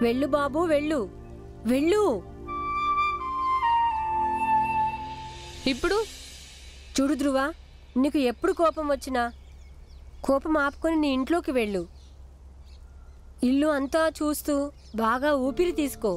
వెళ్ళు బాబు, వెళ్ళు వెళ్ళు. ఇప్పుడు చూడు ధ్రువ, నీకు ఎప్పుడు కోపం వచ్చినా కోపం ఆపుకొని నీ ఇంట్లోకి వెళ్ళు. ఇల్లు అంతా చూస్తూ బాగా ఊపిరి తీసుకో.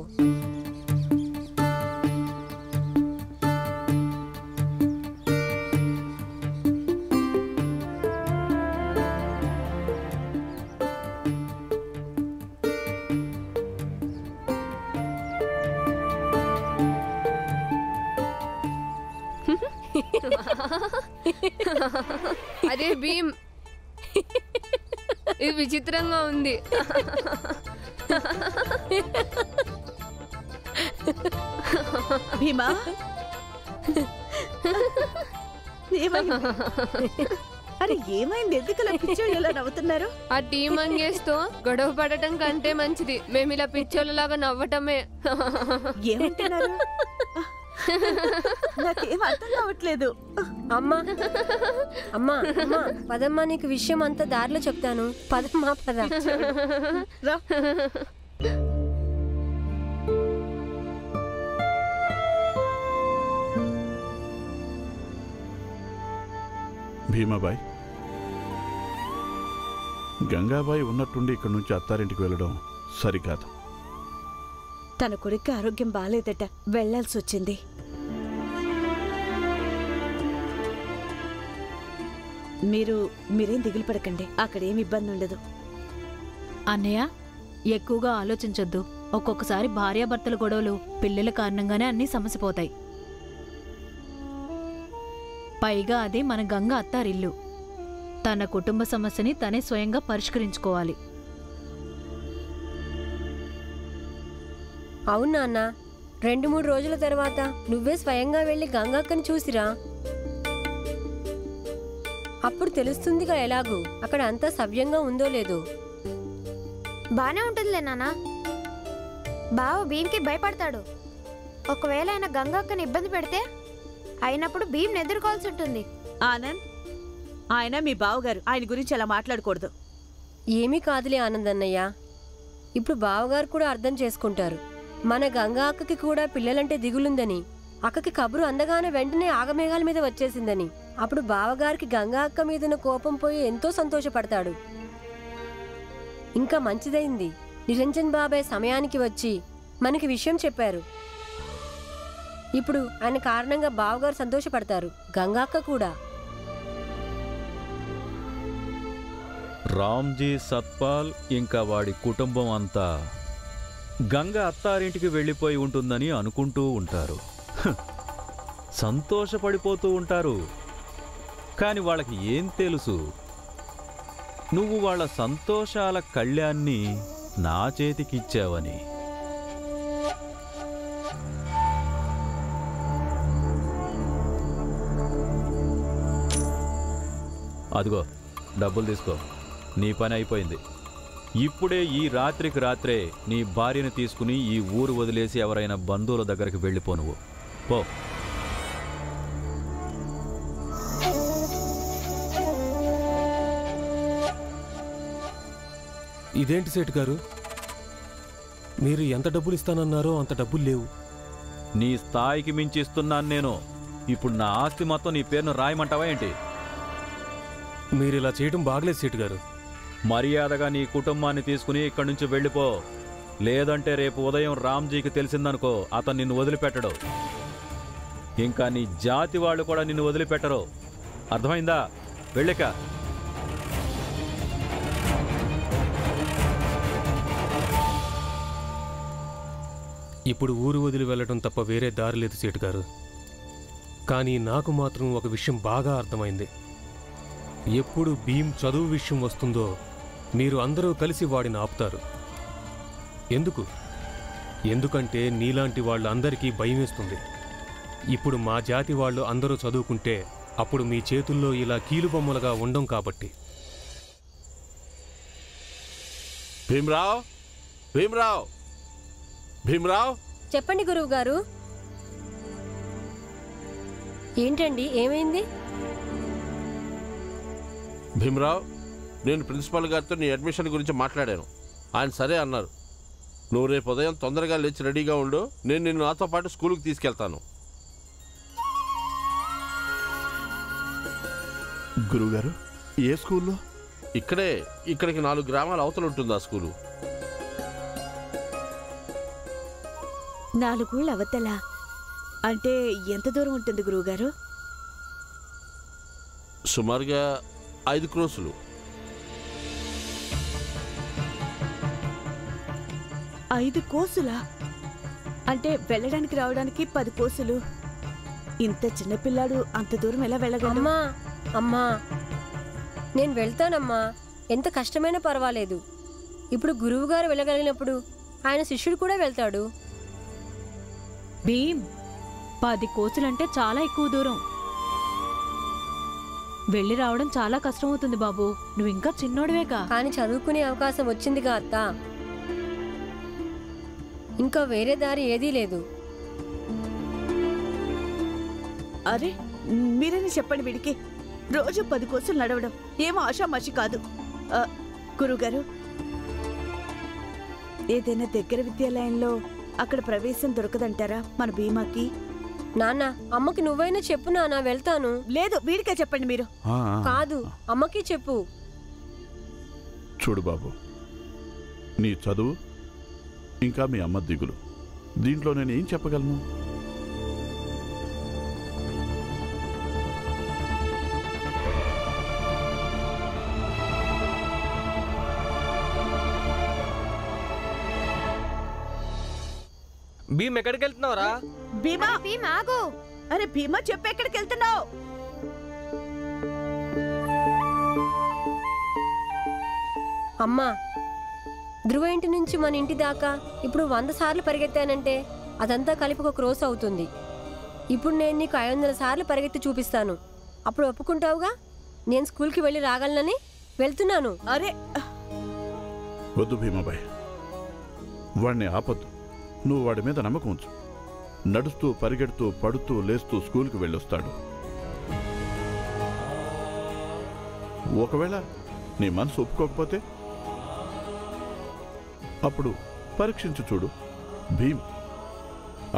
అరే భీమ్, ఇది విచిత్రంగా ఉంది. భీమా, అరే ఏమైంది? ఎందుకు అలా పిచ్చోళ్ళు ఎలా నవ్వుతున్నారు? ఆ టీ మంగేస్తో గొడవ పడటం కంటే మంచిది మేము ఇలా పిచ్చోళ్ళలాగా నవ్వటమే. ఏమంటున్నారు? నాకేం అర్థం కావట్లేదు. అమ్మా అమ్మా అమ్మా, పదమ్మా, నీకు విషయం అంతా దారిలో చెప్తాను. పదమ్మా, పద. భీమాబాయ్, గంగాబాయి ఉన్నట్టుండి ఇక్కడి నుంచి అత్తారింటికి వెళ్ళడం సరికాదు. తన కొడుకు ఆరోగ్యం బాగాలేదట, వెళ్లాల్సి వచ్చింది. మీరేం దిగులు పడకండి, అక్కడేం ఇబ్బంది ఉండదు. అన్నయ్య, ఎక్కువగా ఆలోచించొద్దు. ఒక్కొక్కసారి భార్యాభర్తల గొడవలు పిల్లల కారణంగానే అన్నీ సమసిపోతాయి. పైగా అది మన గంగ అత్తారిల్లు. తన కుటుంబ సమస్యని తనే స్వయంగా పరిష్కరించుకోవాలి. అవునా అన్న, 2-3 రోజుల తర్వాత నువ్వే స్వయంగా వెళ్ళి గంగక్కని చూసిరా. అప్పుడు తెలుస్తుందిగా ఎలాగూ అక్కడ అంతా సవ్యంగా ఉందో లేదో. బానే ఉంటుందిలే నాన్న. బావ భీమ్కి భయపడతాడు. ఒకవేళ ఆయన గంగక్కని ఇబ్బంది పెడితే అయినప్పుడు భీమ్ని ఎదుర్కోవాల్సి ఉంటుంది. ఆనంద్, ఆయన మీ బావగారు, ఆయన గురించి అలా మాట్లాడకూడదు. ఏమీ కాదులే ఆనంద్ అన్నయ్య. ఇప్పుడు బావగారు కూడా అర్థం చేసుకుంటారు. మన గంగా అక్కకి కూడా పిల్లలంటే దిగులుందని, అక్కకి కబురు అందగానే వెంటనే ఆగమేఘాల మీద వచ్చేసిందని. అప్పుడు బావగారికి గంగా అక్క మీదున్న కోపం పోయి ఎంతో సంతోషపడతాడు. ఇంకా మంచిదైంది, నిరంజన్ బాబాయ్ సమయానికి వచ్చి మనకి విషయం చెప్పారు. ఇప్పుడు ఆయన కారణంగా బావగారు సంతోషపడతారు, గంగా అక్క కూడా. రామ్జీ, సత్పాల్ ఇంకా వాడి కుటుంబం అంతా గంగ అత్తారింటికి వెళ్ళిపోయి ఉంటుందని అనుకుంటూ ఉంటారు, సంతోషపడిపోతూ ఉంటారు. కాని వాళ్ళకి ఏం తెలుసు, నువ్వు వాళ్ళ సంతోషాల కళ్యాణ్ణి నా చేతికిచ్చావని. అదిగో డబ్బులు తీసుకో, నీ పని అయిపోయింది. ఇప్పుడే ఈ రాత్రికి రాత్రే నీ భార్యను తీసుకుని ఈ ఊరు వదిలేసి ఎవరైనా బంధువుల దగ్గరికి వెళ్ళిపో. నువ్వు పో. ఇదేంటి సేటు గారు, మీరు ఎంత డబ్బులు ఇస్తానన్నారో అంత డబ్బులు లేవు. నీ స్థాయికి మించి ఇస్తున్నాను నేను. ఇప్పుడు నా ఆస్తి మొత్తం నీ పేరును రాయమంటావా ఏంటి? మీరు ఇలా చేయడం బాగలేదు సేటు గారు. మర్యాదగా నీ కుటుంబాన్ని తీసుకుని ఇక్కడి నుంచి వెళ్ళిపో. లేదంటే రేపు ఉదయం రామ్జీకి తెలిసిందనుకో, అతను నిన్ను వదిలిపెట్టడు. ఇంకా నీ జాతి వాళ్ళు కూడా నిన్ను వదిలిపెట్టరు. అర్థమైందా? వెళ్ళిక. ఇప్పుడు ఊరు వదిలి వెళ్ళడం తప్ప వేరే దారి లేదు సేటు గారు. కానీ నాకు మాత్రం ఒక విషయం బాగా అర్థమైంది. ఎప్పుడు భీమ్ చదువు విషయం వస్తుందో మీరు అందరూ కలిసి వాడిని ఆపుతారు. ఎందుకంటే నీలాంటి వాళ్ళందరికీ భయం వేస్తుంది. ఇప్పుడు మా జాతి వాళ్ళు అందరూ చదువుకుంటే అప్పుడు మీ చేతుల్లో ఇలా కీలుబొమ్మలుగా ఉండం కాబట్టి. భీమరావ్, భీమరావ్, భీమరావ్. చెప్పండి గురువు గారు. ఏంటండి, ఏమైంది? భీమరావ్, నేను ప్రిన్సిపాల్ గారితో నీ అడ్మిషన్ గురించి మాట్లాడాను. ఆయన సరే అన్నారు. నువ్వు రేపు ఉదయం తొందరగా లేచి రెడీగా ఉండు. నేను నిన్ను నాతో పాటు స్కూల్కి తీసుకెళ్తాను. గురువుగారు, ఏ స్కూల్లో? ఇక్కడికి 4 గ్రామాల అవతల ఉంటుంది ఆ స్కూలు. 4 ఊళ్ళ అవతల అంటే ఎంత దూరం ఉంటుంది గురువుగారు? సుమారుగా 5 క్రోసులు. 5 కోసులా? అంటే వెళ్ళడానికి రావడానికి 10 కోసులు. ఇంత చిన్నపిల్లాడు అంత దూరం ఎలా వెళ్ళగలడు? అమ్మా అమ్మా, నేను వెళ్తానమ్మా. ఎంత కష్టమైనా పర్వాలేదు. ఇప్పుడు గురువుగారు వెళ్ళగలిగినప్పుడు ఆయన శిష్యుడు కూడా వెళ్తాడు. భీమ్, 10 కోసులంటే చాలా ఎక్కువ దూరం. వెళ్ళి రావడం చాలా కష్టమవుతుంది బాబు. నువ్వు ఇంకా చిన్నోడివేగా. కానీ చదువుకునే అవకాశం వచ్చిందిగా అత్త. ఇంకా వేరే దారి ఏదీ లేదు. అరే మీరని చెప్పండి వీడికి. రోజు 10 కోసులు నడవడం ఏమో ఆషామాషి కాదు. గురువుగారు, ఏదైనా దగ్గర విద్యాలయంలో అక్కడ ప్రవేశం దొరకదంటారా మన భీమాకి? నాన్న, అమ్మకి నువ్వైనా చెప్పు నాన్న, వెళ్తాను. లేదు, వీడికే చెప్పండి మీరు. కాదు, అమ్మకి చెప్పు. చూడు బాబు, నీ చదువు ఇంకా మీ అమ్మ దిగులు, దీంట్లో నేను ఏం చెప్పగలను? భీమ్ ఎక్కడికి వెళ్తున్నావురా? భీమా, భీమా ఆగు. అరే భీమా చెప్పు, ఎక్కడికి వెళ్తున్నావు? అమ్మా, ధ్రువ ఇంటి నుంచి మన ఇంటి దాకా ఇప్పుడు 100 సార్లు పరిగెత్తానంటే అదంతా కలిపి 1 క్రోస్ అవుతుంది. ఇప్పుడు నేను నీకు 500 సార్లు పరిగెత్తి చూపిస్తాను. అప్పుడు ఒప్పుకుంటావుగా నేను స్కూల్కి వెళ్ళి రాగలనని? వెళ్తున్నాను. అరే వద్దు భీమాబాయ్, వాడిని ఆపొద్దు. నువ్వు వాడి మీద నమ్మకం ఉంచు. నడుస్తూ పరిగెడుతూ పడుతూ లేస్తూ స్కూల్కి వెళ్ళొస్తాడు. ఒకవేళ నీ మనసు ఒప్పుకోకపోతే అప్పుడు పరీక్షించు చూడు భీమ్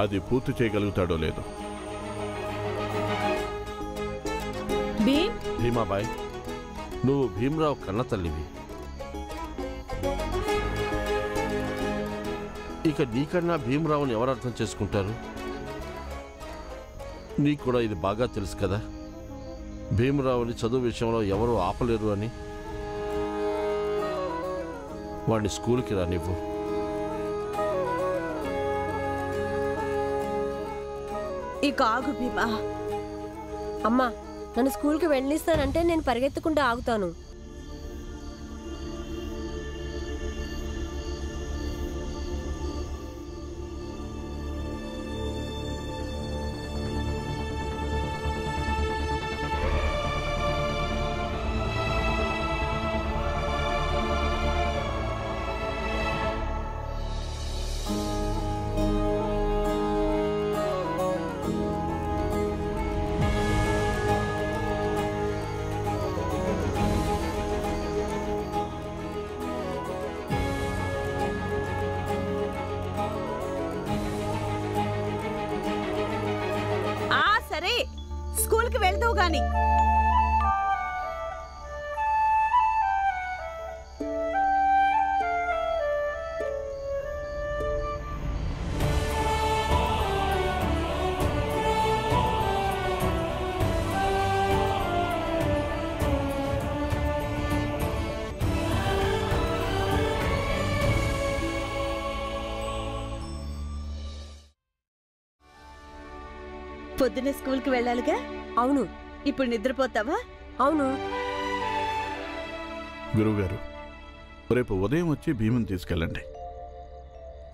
అది పూర్తి చేయగలుగుతాడో లేదో. భీమ్, భీమాబాయ్, నువ్వు భీమరావు కన్న తల్లివి. ఇక నీకన్నా భీమరావుని ఎవరు అర్థం చేసుకుంటారు? నీకు కూడా ఇది బాగా తెలుసు కదా, భీమరావుని చదువు విషయంలో ఎవరూ ఆపలేరు అని. వాడిని స్కూల్కి రానివ్వు. ఇక ఆగు భీమా. అమ్మా, నన్ను స్కూల్కి వెళ్ళిస్తానంటే నేను పరిగెత్తకుండా ఆగుతాను. సరే, స్కూల్కి వెళ్తావు గాని. పొద్దునే స్కూల్కి వెళ్ళాలిగా? అవును. ఇప్పుడు నిద్రపోతావా? అవును. గురువుగారు, రేపు ఉదయం వచ్చి భీముని తీసుకెళ్ళండి.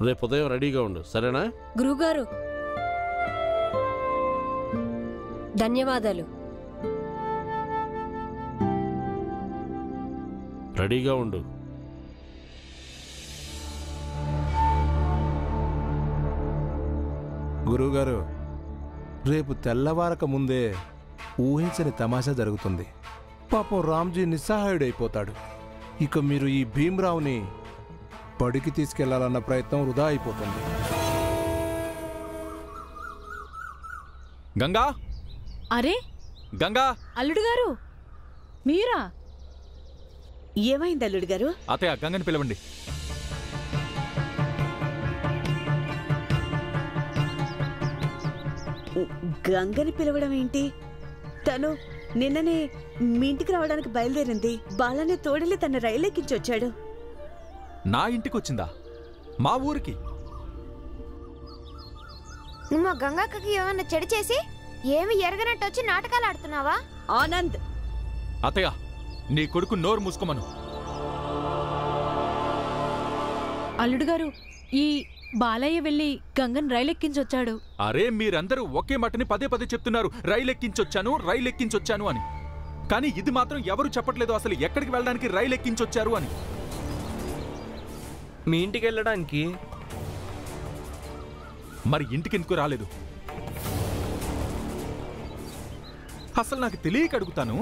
రేపు ఉదయం రెడీగా ఉండు, సరేనా? గురువుగారు, ధన్యవాదాలు. రెడీగా ఉండు. గురువుగారు, రేపు తెల్లవారక ముందే ఊహించని తమాషా జరుగుతుంది. పాపం రామ్జీ నిస్సహాయుడైపోతాడు. ఇక మీరు ఈ భీమరావుని బడికి తీసుకెళ్లాలన్న ప్రయత్నం వృధా అయిపోతుంది. గంగా, అరే గంగా! అల్లుడు గారు, మీరా? ఏమైంది అల్లుడు గారు? అతయ్య, గంగని పిలవండి. గంగని పిలవడం ఏంటి? తను నిన్ననే మీ ఇంటికి రావడానికి బయలుదేరింది. బాలానే తోడెళ్ళి తన రైలు ఎక్కించొచ్చాడు. నా ఇంటికి వచ్చిందా? మా ఊరికి? నువ్వు మా గంగక్కకి ఏమన్నా చెడు చేసి ఏమి ఎరగనట్టు వచ్చి నాటకాలు ఆడుతున్నావా? ఆనంద్! అతయ్య, నీ కొడుకు నోరు మూసుకోమను. అల్లుడు గారు, ఈ బాలయ్య వెళ్ళి గంగన్ రైలు ఎక్కించొచ్చాడు. అరే, మీరందరూ ఒకే మాటని పదే పదే చెప్తున్నారు, రైలు ఎక్కించొచ్చాను అని. కానీ ఇది మాత్రం ఎవరు చెప్పట్లేదు అసలు ఎక్కడికి వెళ్ళడానికి రైలు ఎక్కించొచ్చారు అని. మీ ఇంటికి వెళ్ళడానికి. మరి ఇంటికి ఎందుకు రాలేదు? అసలు నాకు తెలియక అడుగుతాను.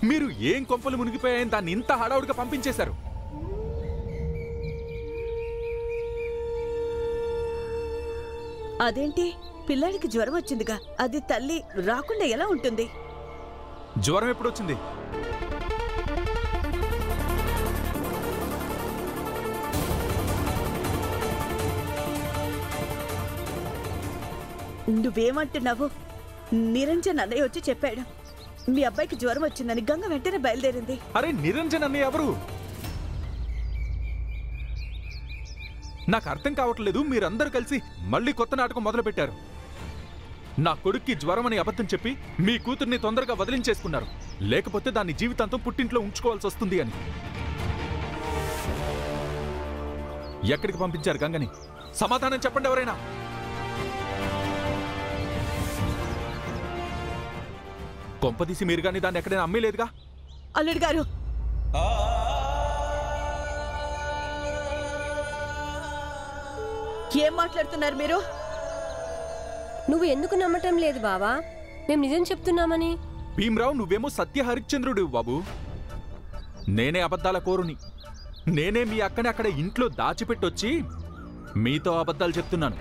మీరు ఏం కొంపలు మునిగిపోయాయని దాన్ని ఇంత హడావుడిగా పంపించేశారు? అదేంటి, పిల్లాడికి జ్వరం వచ్చిందిగా, అది తల్లి రాకుండా ఎలా ఉంటుంది? జ్వరం ఎప్పుడు వచ్చింది? నువ్వేమంటున్నావు? నిరంజన్ అన్నయ్య వచ్చి చెప్పాడు మీ అబ్బాయికి జ్వరం వచ్చిందని. గంగ వెంటనే బయలుదేరింది. అరే, నిరంజన్ అన్నయ్య ఎవరు? నాకు అర్థం కావట్లేదు. మీరందరూ కలిసి మళ్ళీ కొత్త నాటకం మొదలు పెట్టారు. నా కొడుక్కి జ్వరం అని అబద్ధం చెప్పి మీ కూతుర్ని తొందరగా వదిలించేసుకున్నారు. లేకపోతే దాన్ని జీవితాంతం పుట్టింట్లో ఉంచుకోవాల్సి వస్తుంది అని. ఎక్కడికి పంపించారు గంగని? సమాధానం చెప్పండి ఎవరైనా. కొంపదీసి మీరు కానీ దాన్ని ఎక్కడైనా అమ్మేలేదుగా? అల్లుడు గారు, ఏం మాట్లాడుతున్నారు మీరు? నువ్వు ఎందుకు నమ్మటం లేదు బావా? మేము నిజం చెప్తున్నామని. భీమరావు, నువ్వేమో సత్య హరిశ్చంద్రుడు బాబు. నేనే అబద్ధాల కోరుని. నేనే మీ అక్కని అక్కడ ఇంట్లో దాచిపెట్టొచ్చి మీతో అబద్ధాలు చెప్తున్నాను.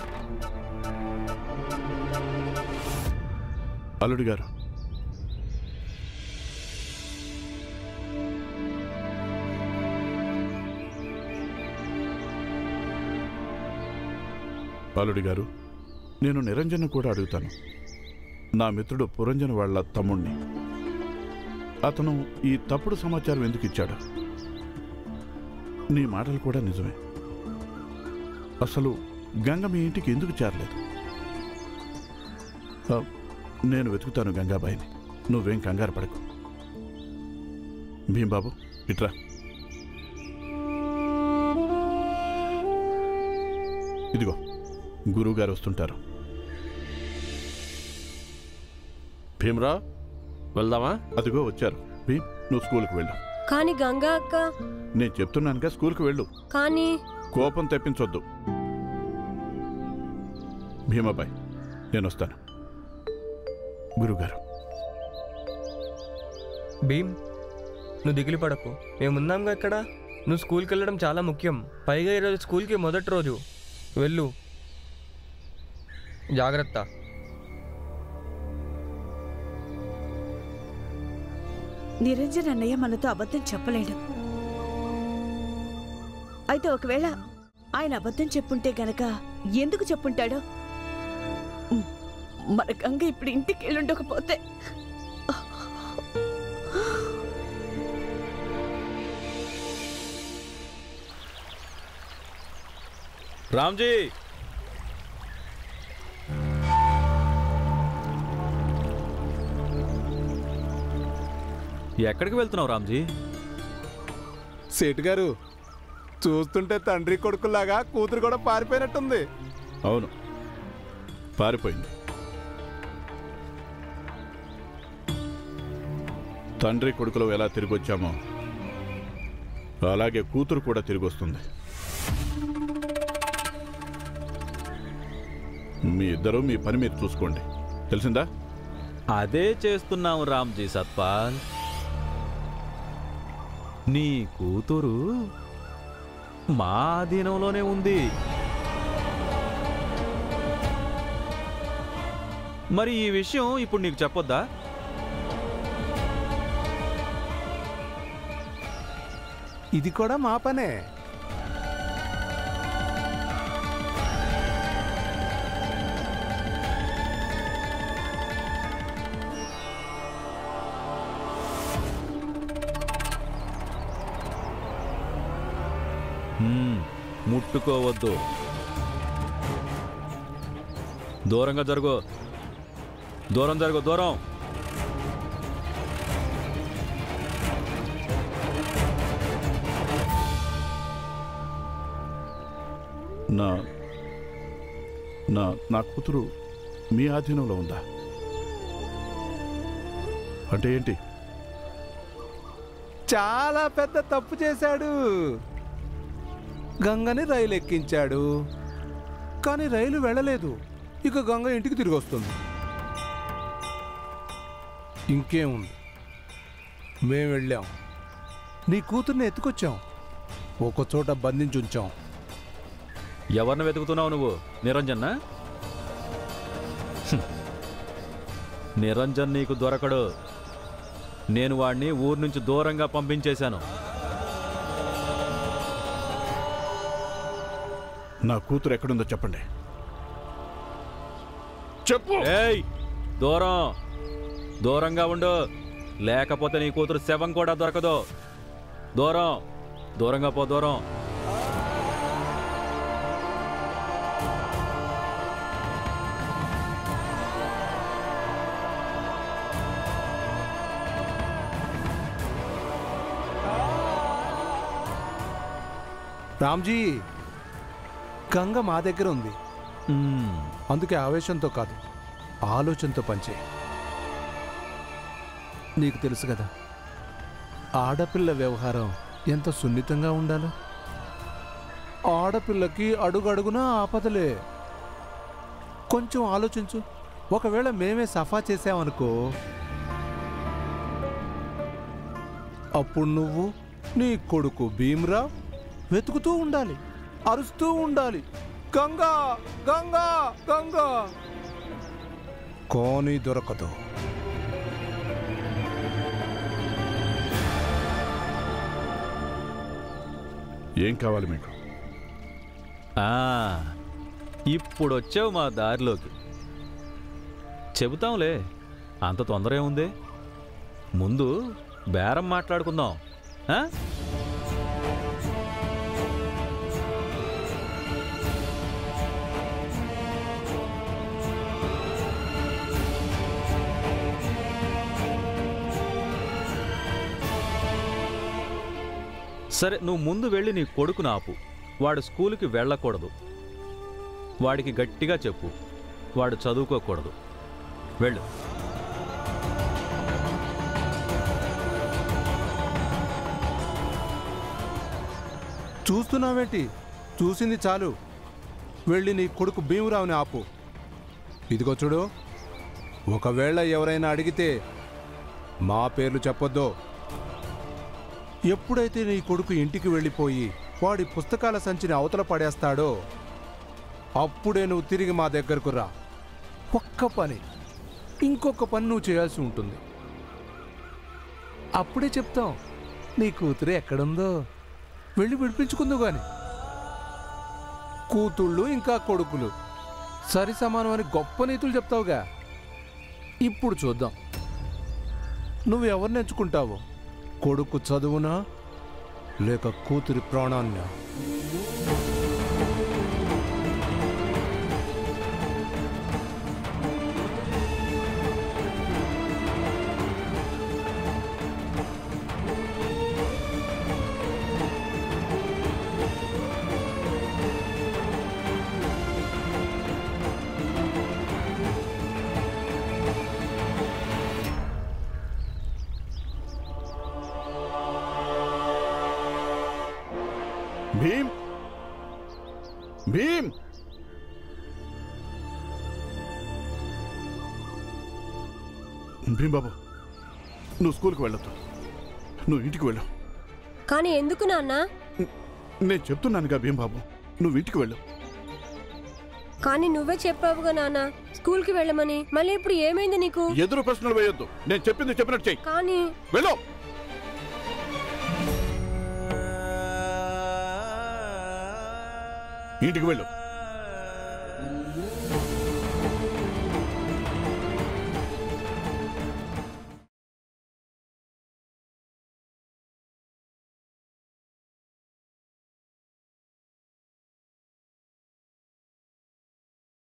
అల్లుడు గారు, అల్లుడి గారు, నేను నిరంజన్ కూడా అడుగుతాను. నా మిత్రుడు పురంజన్ వాళ్ళ తమ్ముణ్ణి. అతను ఈ తప్పుడు సమాచారం ఎందుకు ఇచ్చాడు? నీ మాటలు కూడా నిజమే. అసలు గంగ మీ ఇంటికి ఎందుకు చేరలేదు? నేను వెతుకుతాను గంగాబాయిని. నువ్వేం కంగారు పడకు. భీంబాబు, ఇట్రా. ఇదిగో, గురువుగారు వస్తుంటారు. భీమరా, వెళ్దామా? అదిగో వచ్చారు. భీమ్, నువ్వు స్కూల్కి వెళ్ళు. కానీ గంగా అక్క. నేను చెప్తున్నానుగా, స్కూల్కి వెళ్ళు. కానీ కోపం తెప్పించొద్దు. భీమాబాయ్, నేను వస్తాను. గురుగారు. భీమ్, నువ్వు దిగులు పడకు, మేమున్నాంగా ఇక్కడ. నువ్వు స్కూల్కి వెళ్ళడం చాలా ముఖ్యం. పైగా ఈరోజు స్కూల్కి మొదటి రోజు. వెళ్ళు, జాగ్రత్త. నిరంజన్ అన్నయ్య మనతో అబద్ధం చెప్పలేడు. అయితే ఒకవేళ ఆయన అబద్ధం చెప్పుంటే గనక ఎందుకు చెప్పుంటాడో? మన గంగ ఇప్పుడు ఇంటికి వెళ్ళుండకపోతే. రామ్జీ, ఎక్కడికి వెళ్తున్నావు రామ్జీ? సేటు గారు, చూస్తుంటే తండ్రి కొడుకులాగా కూతురు కూడా పారిపోయినట్టుంది. అవును, పారిపోయింది. తండ్రి కొడుకులో ఎలా తిరిగొచ్చామో అలాగే కూతురు కూడా తిరిగొస్తుంది. మీ ఇద్దరు మీ పని మీరు చూసుకోండి, తెలిసిందా? అదే చేస్తున్నాం రామ్జీ సత్పాల్. నీ కూతురు మా ఆధీనంలోనే ఉంది. మరి ఈ విషయం ఇప్పుడు నీకు చెప్పొద్దా? ఇది కూడా మా పనే. ముట్టుకోవద్దు, దూరంగా జరుగు, దూరం జరుగు, దూరం. నా కూతురు మీ ఆధీనంలో ఉందా? అంటే ఏంటి? చాలా పెద్ద తప్పు చేశాడు. గంగని రైలు ఎక్కించాడు, కానీ రైలు వెళ్ళలేదు. ఇక గంగ ఇంటికి తిరిగి వస్తుంది. ఇంకేముంది, మేం వెళ్ళాం, నీ కూతుర్ని ఎత్తుకొచ్చాం, ఒక చోట బంధించుంచాం. ఎవరిని వెతుకుతున్నావు నువ్వు? నిరంజన్నా? నిరంజన్ నీకు దొరకడు. నేను వాడిని ఊరు నుంచి దూరంగా పంపించేశాను. నా కూతురు ఎక్కడుందో చెప్పండి. చెప్పు. ఏయ్, దూరం, దూరంగా ఉండు, లేకపోతే నీ కూతురు శవం కూడా దొరకదు. దూరం, దూరంగా పో, దూరం. రామ్జీ, గంగ మా దగ్గర ఉంది. అందుకే ఆవేశంతో కాదు, ఆలోచనతో పనిచే. నీకు తెలుసు కదా, ఆడపిల్ల వ్యవహారం ఎంత సున్నితంగా ఉండాలో. ఆడపిల్లకి అడుగడుగునా ఆపదలే. కొంచెం ఆలోచించు. ఒకవేళ మేమే సఫా చేసామనుకో, అప్పుడు నువ్వు నీ కొడుకు భీమ్రావ్ వెతుకుతూ ఉండాలి, అరుస్తూ ఉండాలి, గంగా గంగా గంగా. కానీ దొరకదు. ఏం కావాలి మీకు? ఇప్పుడు వచ్చావు మా దారిలోకి. చెబుతాంలే, అంత తొందర ఏముంది? ముందు బేరం మాట్లాడుకుందాం. సరే, నువ్వు ముందు వెళ్ళి నీ కొడుకును ఆపు. వాడు స్కూలుకి వెళ్ళకూడదు. వాడికి గట్టిగా చెప్పు, వాడు చదువుకోకూడదు. వెళ్ళు. చూస్తున్నావేంటి? చూసింది చాలు. వెళ్ళి నీ కొడుకు భీమరావుని ఆపు. ఇదిగో చూడు, ఒకవేళ ఎవరైనా అడిగితే మా పేర్లు చెప్పొద్దు. ఎప్పుడైతే నీ కొడుకు ఇంటికి వెళ్ళిపోయి వాడి పుస్తకాల సంచిని అవతల పడేస్తాడో అప్పుడే నువ్వు తిరిగి మా దగ్గరకు రా. ఒక్క పని, ఇంకొక పని నువ్వు చేయాల్సి ఉంటుంది. అప్పుడే చెప్తాం నీ కూతురు ఎక్కడుందో. వెళ్ళి విడిపించుకుందు గాని. కూతుళ్ళు ఇంకా కొడుకులు సరి సమానం అని గొప్ప నీతులు చెప్తావుగా. ఇప్పుడు చూద్దాం నువ్వు ఎవరిని ఎంచుకుంటావో, కొడుకు చదువునా లేక కూతురి ప్రాణాన్నా? భీమ్, భీమ్, భీమ్ బాబు, నువ్వు స్కూల్కి వెళ్ళొద్దు. నువ్వు ఇంటికి వెళ్ళు. కానీ ఎందుకు నాన్న? నేను చెప్తున్నానుగా భీంబాబు, నువ్వు ఇంటికి వెళ్ళు. కానీ నువ్వే చెప్పావుగా నాన్న స్కూల్కి వెళ్ళమని. మళ్ళీ ఇప్పుడు ఏమైంది నీకు? ఎదురు ప్రశ్నలు వేయొద్దు. నేను చెప్పింది చెప్పినట్టు చెయ్యి. కానీ వెళ్ళు. ఇంటికి వెళ్ళు.